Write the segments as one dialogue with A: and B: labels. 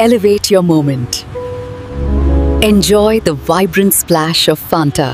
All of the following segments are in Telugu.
A: Elevate your moment. Enjoy the vibrant splash of Fanta.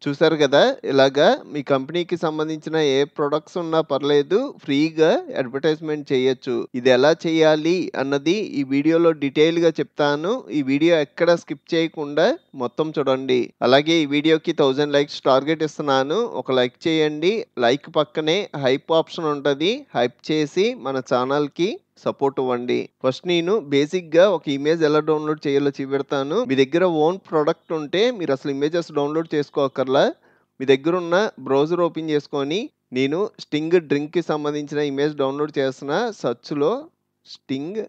B: చూసారు కదా, ఇలాగా మీ కంపెనీకి సంబంధించిన ఏ ప్రొడక్ట్స్ ఉన్నా పర్లేదు, ఫ్రీగా అడ్వర్టైజ్మెంట్ చేయొచ్చు. ఇది ఎలా చేయాలి అన్నది ఈ వీడియోలో డీటెయిల్గా చెప్తాను. ఈ వీడియో ఎక్కడ స్కిప్ చేయకుండా మొత్తం చూడండి. అలాగే ఈ వీడియోకి 1000 లైక్స్ టార్గెట్ ఇస్తున్నాను. ఒక లైక్ చేయండి. లైక్ పక్కనే హైప్ ఆప్షన్ ఉంటుంది. హైప్ చేసి మన ఛానల్కి సపోర్ట్ ఇవ్వండి. ఫస్ట్ నేను బేసిక్గా ఒక ఇమేజ్ ఎలా డౌన్లోడ్ చేయాలో చూపెడతాను. మీ దగ్గర ఓన్ ప్రోడక్ట్ ఉంటే మీరు అసలు ఇమేజెస్ డౌన్లోడ్ చేసుకోకర్లా. మీ దగ్గర ఉన్న బ్రౌజర్ ఓపెన్ చేసుకొని నేను స్టింగ్ డ్రింక్కి సంబంధించిన ఇమేజ్ డౌన్లోడ్ చేస్తున్నా. సర్చ్లో స్టింగ్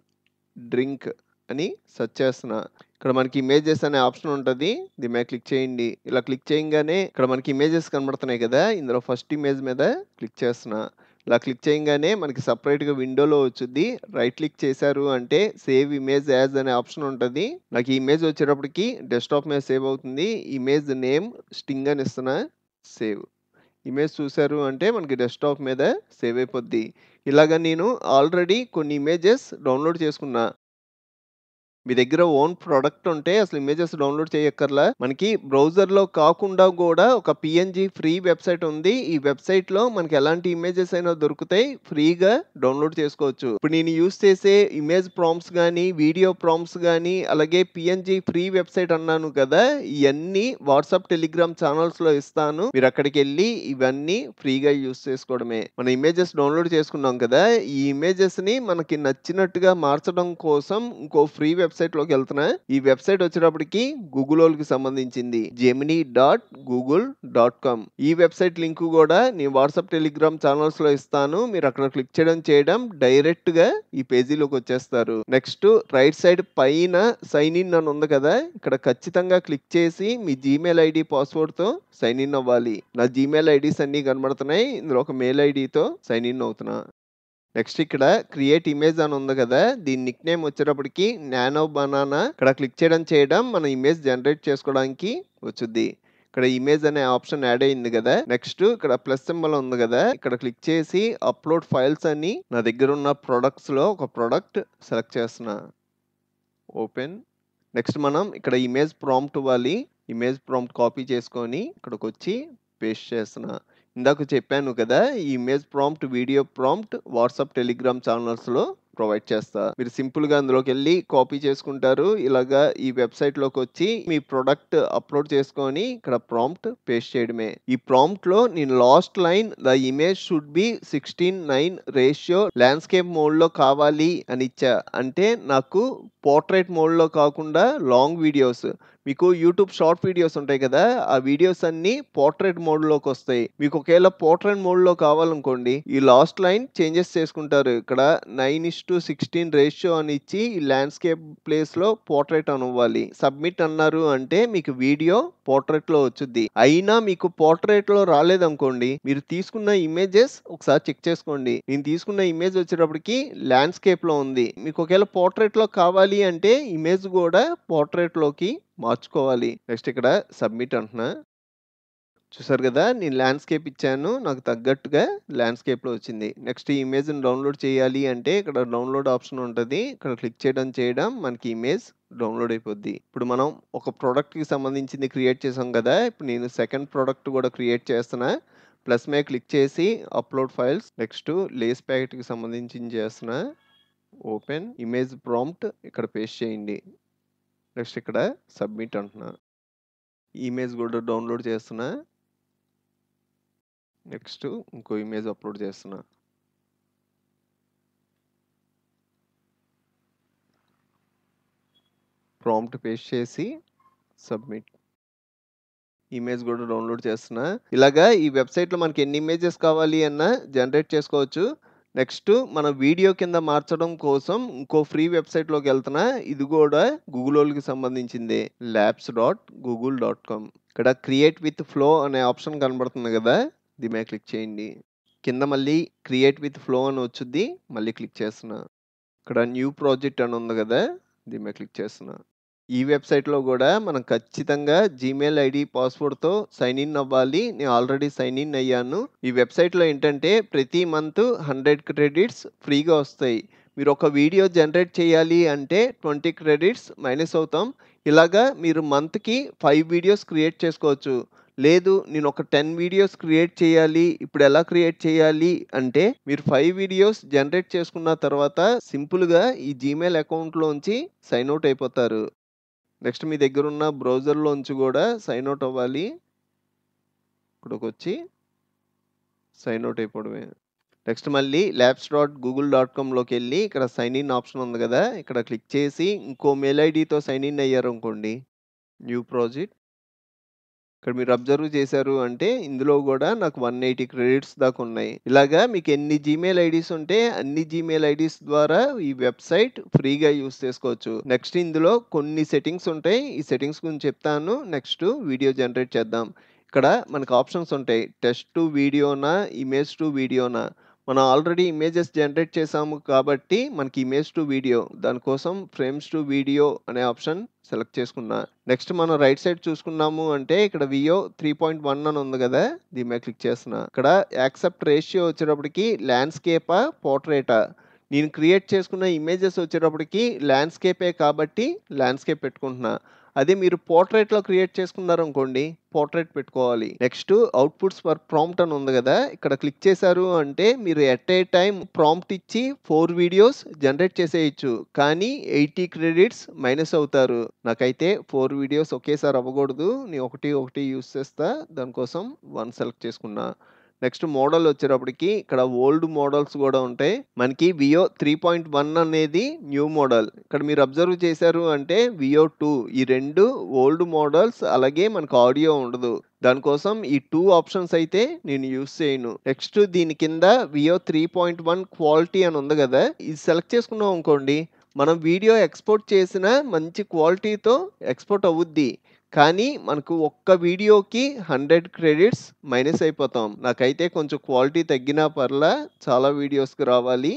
B: డ్రింక్ అని సెర్చ్ చేస్తున్నా. ఇక్కడ మనకి ఇమేజెస్ అనే ఆప్షన్ ఉంటుంది. దీని మీద క్లిక్ చేయండి. ఇలా క్లిక్ చేయగానే ఇక్కడ మనకి ఇమేజెస్ కనబడుతున్నాయి కదా, ఇందులో ఫస్ట్ ఇమేజ్ మీద క్లిక్ చేస్తున్నా. ఇలా క్లిక్ చేయగానే మనకి సపరేట్గా విండోలో వచ్చుద్ది. రైట్ క్లిక్ చేశారు అంటే సేవ్ ఇమేజ్ యాజ్ అనే ఆప్షన్ ఉంటుంది. నాకు ఈ ఇమేజ్ వచ్చేటప్పటికి డెస్క్టాప్ మీద సేవ్ అవుతుంది. ఇమేజ్ నేమ్ స్టింగ్ అని ఇస్తున్నా. సేవ్ ఇమేజ్ చూశారు అంటే మనకి డెస్క్టాప్ మీద సేవ్ అయిపోద్ది. ఇలాగ నేను ఆల్రెడీ కొన్ని ఇమేజెస్ డౌన్లోడ్ చేసుకున్నా. మీ దగ్గర ఓన్ ప్రోడక్ట్ ఉంటే అసలు ఇమేజెస్ డౌన్లోడ్ చేయక్కర్లా. మనకి బ్రౌజర్లో కాకుండా కూడా ఒక పిఎన్జి ఫ్రీ వెబ్సైట్ ఉంది. ఈ వెబ్సైట్లో మనకి ఎలాంటి ఇమేజెస్ అయినా దొరుకుతాయి, ఫ్రీగా డౌన్లోడ్ చేసుకోవచ్చు. ఇప్పుడు నేను యూస్ చేసే ఇమేజ్ ప్రాంప్ట్స్ కానీ, వీడియో ప్రాంప్ట్స్ కానీ, అలాగే పిఎన్జి ఫ్రీ వెబ్సైట్ అన్నాను కదా, ఇవన్నీ వాట్సాప్ టెలిగ్రామ్ ఛానల్స్లో ఇస్తాను. మీరు అక్కడికి వెళ్ళి ఇవన్నీ ఫ్రీగా యూస్ చేసుకోవడమే. మన ఇమేజెస్ డౌన్లోడ్ చేసుకున్నాం కదా, ఈ ఇమేజెస్ని మనకి నచ్చినట్టుగా మార్చడం కోసం ఇంకో ఫ్రీ వెబ్సైట్లోకి వెళ్తున్నా. ఈ వెబ్సైట్ వచ్చేటప్పటికి గూగుల్కి సంబంధించింది. gemini.google.com. ఈ వెబ్సైట్ లింక్ కూడా నేను వాట్సాప్ టెలిగ్రామ్ ఛానల్స్ లో ఇస్తాను. మీరు అక్కడ క్లిక్ చేయడం డైరెక్ట్ గా ఈ పేజీలోకి వచ్చేస్తారు. నెక్స్ట్ రైట్ సైడ్ పైన సైన్ ఇన్ అని ఉంది కదా, ఇక్కడ ఖచ్చితంగా క్లిక్ చేసి మీ జీమెయిల్ ఐడి పాస్వర్డ్ తో సైన్ ఇన్ అవ్వాలి. నా జీమెయిల్ ఐడీస్ అన్ని కనబడుతున్నాయి. ఇందులో ఒక మెయిల్ ఐడితో సైన్ ఇన్ అవుతున్నా. నెక్స్ట్ ఇక్కడ క్రియేట్ ఇమేజ్ అని ఉంది కదా, దీని నిక్ నేమ్ వచ్చేటప్పటికి నానో బనానా. ఇక్కడ క్లిక్ చేయడం మన ఇమేజ్ జనరేట్ చేసుకోవడానికి వచ్చుద్ది. ఇక్కడ ఇమేజ్ అనే ఆప్షన్ యాడ్ అయింది కదా. నెక్స్ట్ ఇక్కడ ప్లస్ సింబల్ ఉంది కదా, ఇక్కడ క్లిక్ చేసి అప్లోడ్ ఫైల్స్ అని నా దగ్గర ఉన్న ప్రొడక్ట్స్ లో ఒక ప్రోడక్ట్ సెలెక్ట్ చేస్తున్నా. ఓపెన్. నెక్స్ట్ మనం ఇక్కడ ఇమేజ్ ప్రాంప్ట్ ఇవ్వాలి. ఇమేజ్ ప్రాంప్ట్ కాపీ చేసుకొని ఇక్కడికి వచ్చి పేస్ట్ చేస్తున్నా. ఇందాక చెప్పాను కదా, ఈ image prompt, video prompt WhatsApp Telegram ఛానల్స్లో ప్రొవైడ్ చేస్తా. మీరు సింపుల్గా అందులోకి వెళ్ళి కాపీ చేసుకుంటారు. ఇలాగా ఈ వెబ్సైట్లోకి వచ్చి మీ ప్రొడక్ట్ అప్లోడ్ చేసుకొని ఇక్కడ ప్రాంప్ట్ పేస్ట్ చేయడమే. ఈ ప్రాంప్ట్లో నేను last line the image should be 16:9 ratio landscape మోడ్లో కావాలి అని ఇచ్చా. అంటే నాకు పోర్ట్రైట్ మోడ్లో కాకుండా లాంగ్ వీడియోస్, మీకు యూట్యూబ్ షార్ట్ వీడియోస్ ఉంటాయి కదా, ఆ వీడియోస్ అన్ని పోర్ట్రైట్ మోడ్లోకి వస్తాయి. మీకు ఒకవేళ పోర్ట్రైట్ మోడ్లో కావాలనుకోండి, ఈ లాస్ట్ లైన్ చేంజెస్ చేసుకుంటారు. ఇక్కడ 9:16 రేషియో అని ఇచ్చి ఈ ల్యాండ్స్కేప్ ప్లేస్లో పోర్ట్రైట్ అని ఇవ్వాలి. సబ్మిట్ అన్నారు అంటే మీకు వీడియో పోర్ట్రైట్లో వచ్చుద్ది. అయినా మీకు పోర్ట్రైట్లో రాలేదనుకోండి, మీరు తీసుకున్న ఇమేజెస్ ఒకసారి చెక్ చేసుకోండి. నేను తీసుకున్న ఇమేజ్ వచ్చేటప్పటికి ల్యాండ్స్కేప్లో ఉంది. మీకు ఒకవేళ పోర్ట్రైట్లో కావాలి అంటే ఇమేజ్ కూడా పోర్ట్రైట్లోకి మార్చుకోవాలి. నెక్స్ట్ ఇక్కడ సబ్మిట్ అంటున్నా. చూసారు కదా, నేను ల్యాండ్స్కేప్ ఇచ్చాను, నాకు తగ్గట్టుగా ల్యాండ్స్కేప్లో వచ్చింది. నెక్స్ట్ ఈ ఇమేజ్ని డౌన్లోడ్ చేయాలి అంటే ఇక్కడ డౌన్లోడ్ ఆప్షన్ ఉంటుంది. ఇక్కడ క్లిక్ చేయడం మనకి ఇమేజ్ డౌన్లోడ్ అయిపోద్ది. ఇప్పుడు మనం ఒక ప్రోడక్ట్కి సంబంధించింది క్రియేట్ చేసాం కదా, ఇప్పుడు నేను సెకండ్ ప్రోడక్ట్ కూడా క్రియేట్ చేస్తున్నా. ప్లస్ మీద క్లిక్ చేసి అప్లోడ్ ఫైల్స్. నెక్స్ట్ లేస్ ప్యాకెట్కి సంబంధించింది చేస్తున్నా. ఓపెన్. ఇమేజ్ ప్రాంప్ట్ ఇక్కడ పేస్ట్ చేయండి. నెక్స్ట్ ఇక్కడ సబ్మిట్ అంటున్నా. ఇమేజ్ కూడా డౌన్లోడ్ చేస్తున్నా. నెక్స్ట్ ఇంకో ఇమేజ్ అప్లోడ్ చేస్తున్నా. ప్రాంప్ట్ పేస్ట్ చేసి సబ్మిట్. ఇమేజ్ కూడా డౌన్లోడ్ చేస్తున్నా. ఇలాగా ఈ వెబ్సైట్లో మనకి ఎన్ని ఇమేజెస్ కావాలి అన్నా జనరేట్ చేసుకోవచ్చు. నెక్స్ట్ మన వీడియో కింద మార్చడం కోసం ఇంకో ఫ్రీ వెబ్సైట్లోకి వెళ్తున్నా. ఇది కూడా గూగుల్కి సంబంధించింది. labs.google.com. ఇక్కడ క్రియేట్ విత్ ఫ్లో అనే ఆప్షన్ కనబడుతుంది కదా, దీని మీద క్లిక్ చేయండి. కింద మళ్ళీ క్రియేట్ విత్ ఫ్లో అని వచ్చుద్ది. మళ్ళీ క్లిక్ చేస్తున్నా. ఇక్కడ న్యూ ప్రాజెక్ట్ అని ఉంది కదా, దీని మీద క్లిక్ చేస్తున్నా. ఈ వెబ్సైట్లో కూడా మనం ఖచ్చితంగా జీమెయిల్ ఐడి పాస్వర్డ్తో సైన్ ఇన్ అవ్వాలి. నేను ఆల్రెడీ సైన్ ఇన్ అయ్యాను. ఈ వెబ్సైట్లో ఏంటంటే ప్రతి మంత్ 100 క్రెడిట్స్ ఫ్రీగా వస్తాయి. మీరు ఒక వీడియో జనరేట్ చేయాలి అంటే 20 క్రెడిట్స్ మైనస్ అవుతాం. ఇలాగా మీరు మంత్‌కి 5 వీడియోస్ క్రియేట్ చేసుకోవచ్చు. లేదు నేను ఒక 10 వీడియోస్ క్రియేట్ చేయాలి. ఇప్పుడు ఎలా క్రియేట్ చేయాలి అంటే మీరు 5 వీడియోస్ జనరేట్ చేసుకున్న తర్వాత సింపుల్‌గా ఈ జీమెయిల్ అకౌంట్‌లోంచి సైన్ ఔట్ అయిపోతారు. నెక్స్ట్ మీ దగ్గరున్న బ్రౌజర్‌లోంచి గూడా సైన్ ఔట్ అవ్వాలి. ఇక్కడికొచ్చి సైన్ ఔట్ అయిపోవడమే. నెక్స్ట్ మళ్ళీ labs.google.comలోకెళ్ళి ఇక్కడ సైన్ ఇన్ ఆప్షన్ ఉంది గదా! ఇక్కడ క్లిక్ చేసి ఇంకో మెయిల్ ఐడీతో సైన్ ఇన్ అయ్యారనుకోండి. New project. ఇక్కడ మీరు అబ్జర్వ్ చేశారు అంటే ఇందులో గూడా నాకు 180 క్రెడిట్స్ దాకా ఉన్నాయి. ఇలాగా మీకు ఎన్ని జీమెయిల్ ఐడీస్ ఉంటే అన్ని జీమెయిల్ ఐడీస్ ద్వారా ఈ వెబ్‌సైట్ ఫ్రీగా యూజ్ చేసుకోవచ్చు. నెక్స్ట్ ఇందులో కొన్ని సెట్టింగ్స్ ఉంటాయి. ఈ సెట్టింగ్స్ గురించి చెప్తాను. నెక్స్ట్ వీడియో జనరేట్ చేద్దాం. ఇక్కడ మనకు ఆప్షన్స్ ఉంటాయి. టెక్స్ట్ టు వీడియోనా, ఇమేజ్ టు వీడియోనా. మనం ఆల్రెడీ ఇమేజెస్ జనరేట్ చేసాము కాబట్టి మనకి ఇమేజ్ టు వీడియో. దానికోసం ఫ్రేమ్స్ టు వీడియో అనే ఆప్షన్ సెలెక్ట్ చేసుకున్నా. నెక్స్ట్ మనం రైట్ సైడ్ చూసుకున్నాము అంటే ఇక్కడ వియో 3.1 అని ఉంది గదా! దీని మీద క్లిక్ చేస్తున్నా. ఇక్కడ యాక్సెప్ట్ రేషియో వచ్చేటప్పటికి ల్యాండ్‌స్కేపా, పోర్ట్రెయిటా. నేను క్రియేట్ చేసుకున్న ఇమేజెస్ వచ్చేటప్పటికి ల్యాండ్‌స్కేపే కాబట్టి ల్యాండ్‌స్కేప్ పెట్టుకుంటున్నా. అదే మీరు పోర్ట్రెయిట్‌లో క్రియేట్ చేసుకున్నారనుకోండి పోర్ట్రెయిట్ పెట్టుకోవాలి. నెక్స్ట్ అవుట్‌పుట్స్ ఫర్ ప్రాంప్ట్ అని ఉంది గదా! ఇక్కడ క్లిక్ చేశారు అంటే మీరు ఎట్ ఏ టైమ్ ప్రాంప్ట్ ఇచ్చి 4 వీడియోస్ జనరేట్ చేసేయొచ్చు. కానీ 80 క్రెడిట్స్ మైనస్ అవుతారు. నాకైతే 4 వీడియోస్ ఒకేసారి అవ్వకూడదు. నేను ఒకటి యూజ్ చేస్తా. దానికోసం 1 సెలెక్ట్ చేసుకున్నా. నెక్స్ట్ మోడల్ వచ్చేటప్పటికి ఇక్కడ ఓల్డ్ మోడల్స్ గూడా ఉంటాయి. మనకి వియో 3.1 అనేది న్యూ మోడల్. ఇక్కడ మీరు అబ్జర్వ్ చేశారు అంటే వియో 2 ఈ 2 ఓల్డ్ మోడల్స్ అలాగే మనకు ఆడియో ఉండదు. దానికోసం ఈ 2 ఆప్షన్స్ అయితే నేను యూజ్ చేయను. నెక్స్ట్ దీని కింద వియో 3.1 క్వాలిటీ అని ఉంది గదా! ఇది సెలెక్ట్ చేసుకున్నాం అనుకోండి మనం వీడియో ఎక్స్‌పోర్ట్ చేసిన మంచి క్వాలిటీతో ఎక్స్‌పోర్ట్ అవుద్ది. కానీ మనకు ఒక్క వీడియోకి 100 క్రెడిట్స్ మైనస్ అయిపోతాం. నాకైతే కొంచెం క్వాలిటీ తగ్గినా పర్లా చాలా వీడియోస్‌కి రావాలి.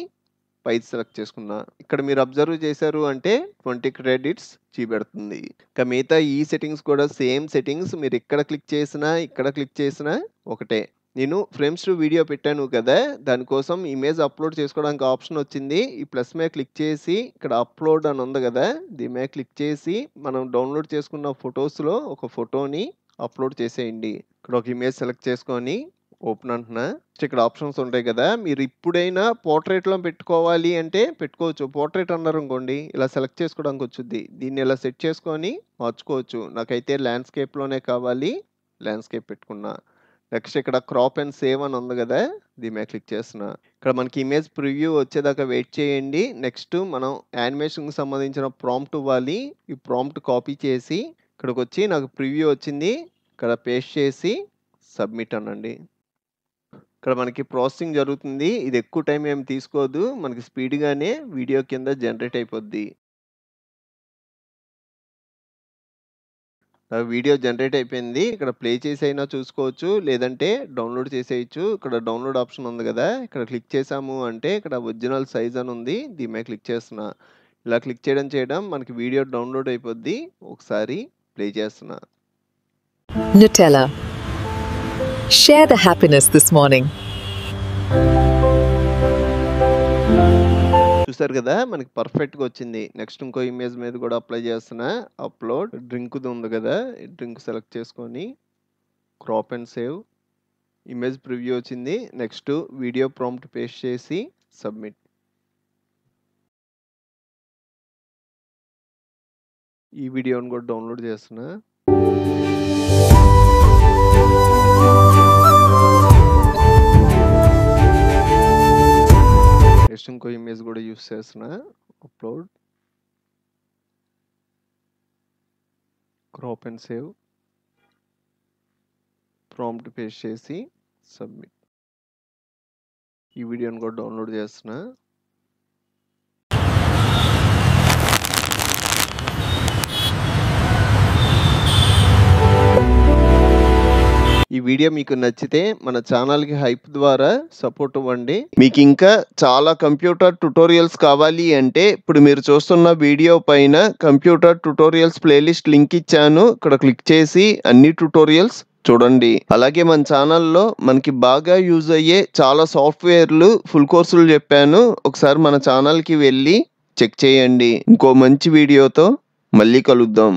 B: 5 సెలెక్ట్ చేసుకున్నా. ఇక్కడ మీరు అబ్జర్వ్ చేశారు అంటే 20 క్రెడిట్స్ చూపెడుతుంది. ఇక మిగతా ఈ సెట్టింగ్స్ కూడా సేమ్ సెట్టింగ్స్ మీరు ఇక్కడ క్లిక్ చేసినా, ఇక్కడ క్లిక్ చేసినా ఒకటే. నేను ఫ్రేమ్స్ టు వీడియో పెట్టాను కదా! దానికోసం ఇమేజ్ అప్‌లోడ్ చేసుకోవడానికి ఆప్షన్ వచ్చింది. ఈ ప్లస్ మీద క్లిక్ చేసి ఇక్కడ అప్‌లోడ్ అని ఉంది గదా! దీని మీద క్లిక్ చేసి మనం డౌన్‌లోడ్ చేసుకున్న ఫోటోస్‌లో ఒక ఫోటోని అప్‌లోడ్ చేసేయండి. ఇక్కడ ఒక ఇమేజ్ సెలెక్ట్ చేసుకొని ఓపెన్ అంటున్నా. ఇక్కడ ఆప్షన్స్ ఉంటాయి కదా! మీరు ఇప్పుడైనా పోర్ట్రెయిట్‌లో పెట్టుకోవాలి అంటే పెట్టుకోవచ్చు. పోర్ట్రెయిట్ అన్నారనుకోండి ఇలా సెలెక్ట్ చేసుకోవడానికి వచ్చుద్ది. దీన్ని ఇలా సెట్ చేసుకొని మార్చుకోవచ్చు. నాకైతే ల్యాండ్‌స్కేప్‌లోనే కావాలి. ల్యాండ్‌స్కేప్ పెట్టుకున్నా. నెక్స్ట్ ఇక్కడ క్రాప్ అండ్ సేవ్ అని ఉంది గదా! దీని మీద క్లిక్ చేస్తున్నా. ఇక్కడ మనకి ఇమేజ్ ప్రివ్యూ వచ్చేదాకా వెయిట్ చేయండి. నెక్స్ట్ మనం యానిమేషన్‌కి సంబంధించిన ప్రాంప్ట్ ఇవ్వాలి. ఈ ప్రాంప్ట్ కాపీ చేసి ఇక్కడికొచ్చి నాకు ప్రివ్యూ వచ్చింది. ఇక్కడ పేస్ట్ చేసి సబ్మిట్ అనండి. ఇక్కడ మనకి ప్రాసెసింగ్ జరుగుతుంది. ఇది ఎక్కువ టైం ఏమి తీసుకోదు. మనకి స్పీడ్‌గానే వీడియో కింద జనరేట్ అయిపోద్ది. వీడియో జనరేట్ అయిపోయింది. ఇక్కడ ప్లే చేసి అయినా చూసుకోవచ్చు. లేదంటే డౌన్‌లోడ్ చేసేయొచ్చు. ఇక్కడ డౌన్‌లోడ్ ఆప్షన్ ఉంది గదా! ఇక్కడ క్లిక్ చేసాము అంటే ఇక్కడ ఒరిజినల్ సైజ్ అని ఉంది. దీని మీద క్లిక్ చేస్తున్నా. ఇలా క్లిక్ చేయడం మనకి వీడియో డౌన్‌లోడ్ అయిపోద్ది. ఒకసారి ప్లే చేస్తున్నా.
A: Nutella. Share the happiness this morning.
B: చూసారు కదా! మనకి పర్ఫెక్ట్‌గా వచ్చింది. నెక్స్ట్ ఇంకో ఇమేజ్ మీద కూడా అప్లై చేస్తున్నా. అప్‌లోడ్ డ్రింక్‌ది ఉంది కదా! ఈ డ్రింక్ సెలెక్ట్ చేసుకొని crop and save. Image preview వచ్చింది. నెక్స్ట్ వీడియో ప్రాంప్ట్ పేస్ట్ చేసి సబ్మిట్. ఈ వీడియోని కూడా డౌన్‌లోడ్ చేస్తున్నా. నెక్స్ట్ ఇంకో ఇమేజ్ కూడా యూజ్ చేస్తున్నా. Upload. Crop and save. Prompt paste చేసి సబ్మిట్. ఈ వీడియోని కూడా డౌన్‌లోడ్ చేస్తున్నా. ఈ వీడియో మీకు నచ్చితే మన ఛానల్‌కి హైప్ ద్వారా సపోర్ట్ ఇవ్వండి. మీకు ఇంకా చాలా కంప్యూటర్ ట్యుటోరియల్స్ కావాలి అంటే ఇప్పుడు మీరు చూస్తున్న వీడియో పైన కంప్యూటర్ ట్యుటోరియల్స్ ప్లేలిస్ట్ లింక్ ఇచ్చాను. ఇక్కడ క్లిక్ చేసి అన్ని ట్యుటోరియల్స్ చూడండి. అలాగే మన ఛానల్‌లో మనకి బాగా యూజ్ అయ్యే చాలా సాఫ్ట్‌వేర్‌లు ఫుల్ కోర్సులు చెప్పాను. ఒకసారి మన ఛానల్‌కి వెళ్ళి చెక్ చేయండి. ఇంకో మంచి వీడియోతో మళ్ళీ కలుద్దాం.